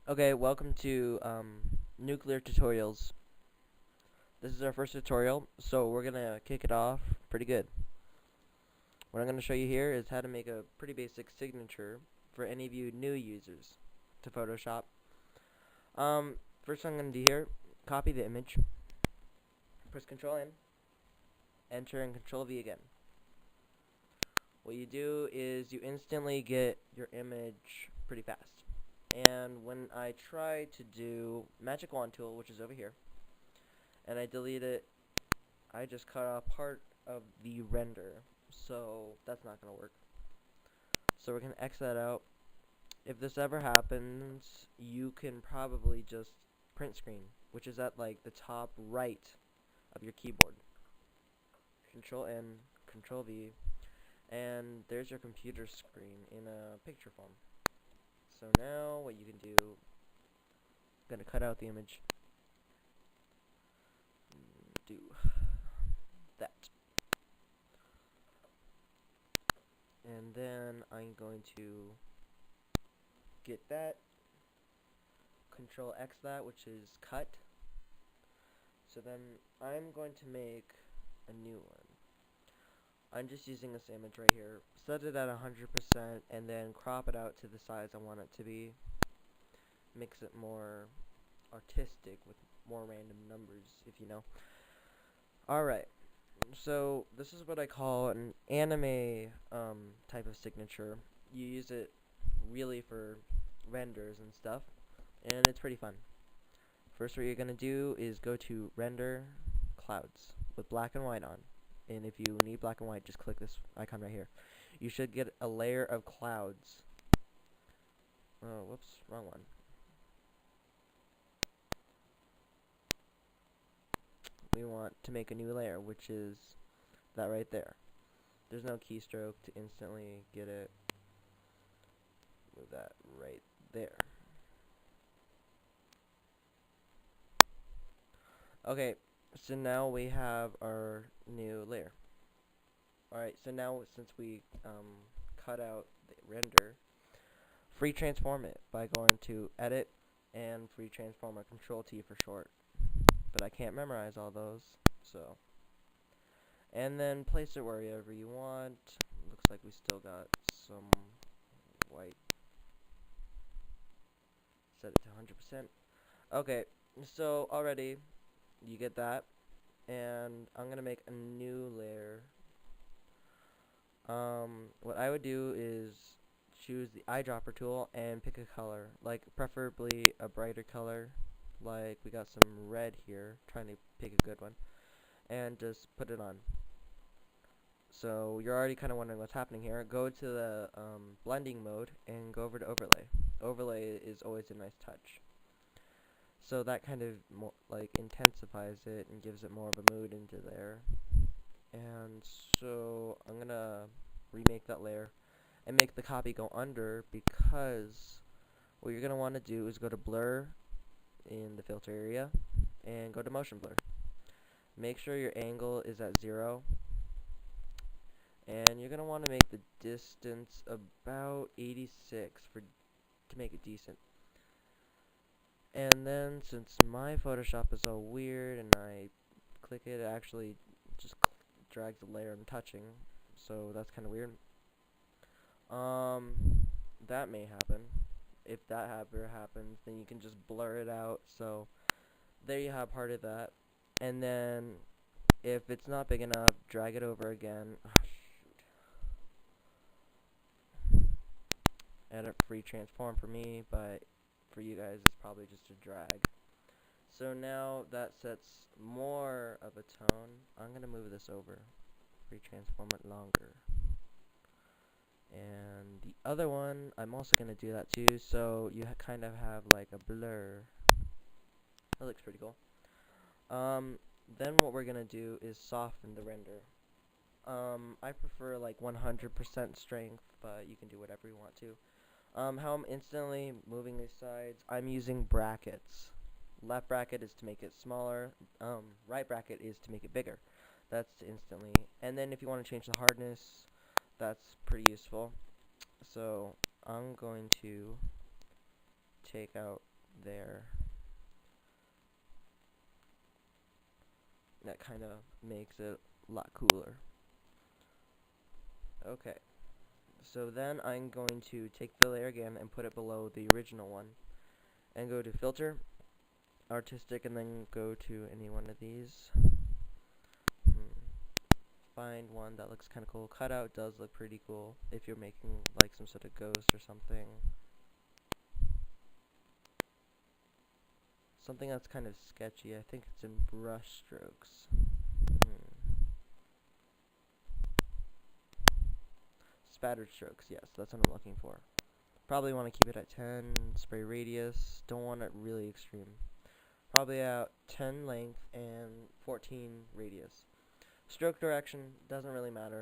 Okay, welcome to NuclearTutorials. This is our first tutorial, so we're gonna kick it off pretty good. What I'm gonna show you here is how to make a pretty basic signature for any of you new users to Photoshop. First I'm gonna do here, copy the image, press Control N, enter, and Control V again. What you do is you instantly get your image pretty fast. And when I try to do Magic Wand tool, which is over here, and I delete it, I just cut off part of the render, so that's not gonna work. So we're gonna X that out. If this ever happens, you can probably just print screen, which is at like the top right of your keyboard. Control N, Control V, and there's your computer screen in a picture form. So now what you can do, I'm gonna cut out the image, do that, and then I'm going to get that, Control X that, which is cut. So then I'm going to make a new one. I'm just using this image right here, set it at 100%, and then crop it out to the size I want it to be. Mix it more artistic with more random numbers, if you know. Alright, so this is what I call an anime type of signature. You use it really for renders and stuff, and it's pretty fun. First, what you're going to do is go to Render Clouds with black and white on. And if you need black and white, just click this icon right here. You should get a layer of clouds. Oh, whoops, wrong one. We want to make a new layer, which is that right there. There's no keystroke to instantly get it. Move that right there. Okay, so now we have our new layer. Alright, so now since we cut out the render, free transform it by going to Edit and free transform, or Control T for short. But I can't memorize all those, so. And then place it wherever you want. Looks like we still got some white. Set it to 100%. Okay, so already you get that, and I'm gonna make a new layer. What I would do is choose the eyedropper tool and pick a color, like preferably a brighter color, like we got some red here, trying to pick a good one, and just put it on. So you're already kind of wondering what's happening here. Go to the blending mode and go over to overlay. Overlay is always a nice touch. So that kind of like intensifies it and gives it more of a mood into there. And so I'm gonna remake that layer and make the copy go under, because what you're gonna want to do is go to blur in the filter area and go to motion blur. Make sure your angle is at 0, and you're gonna want to make the distance about 86 to make it decent. And then since my Photoshop is all weird and I click it, it actually just drags the layer I'm touching, so that's kind of weird. That may happen. If that ever happens, then you can just blur it out. So there you have part of that. And then if it's not big enough, drag it over again. Oh, shoot. Edit free transform for me, but for you guys it's probably just a drag. So now that sets more of a tone. I'm gonna move this over. Free transform it longer. And the other one, I'm also going to do that too, so you kind of have like a blur. That looks pretty cool. Then what we're going to do is soften the render. I prefer like 100% strength, but you can do whatever you want to. How I'm instantly moving these sides, I'm using brackets. Left bracket is to make it smaller, right bracket is to make it bigger. That's instantly. And then if you want to change the hardness, that's pretty useful. So I'm going to take out there. That kind of makes it a lot cooler. Okay, so then I'm going to take the layer again and put it below the original one, and go to Filter, Artistic, and then go to any one of these. Find one that looks kind of cool. Cutout does look pretty cool if you're making like some sort of ghost or something. Something that's kind of sketchy. I think it's in brush strokes. Spattered strokes, yes, that's what I'm looking for. Probably want to keep it at 10 spray radius. Don't want it really extreme. Probably at 10 length and 14 radius. Stroke direction doesn't really matter.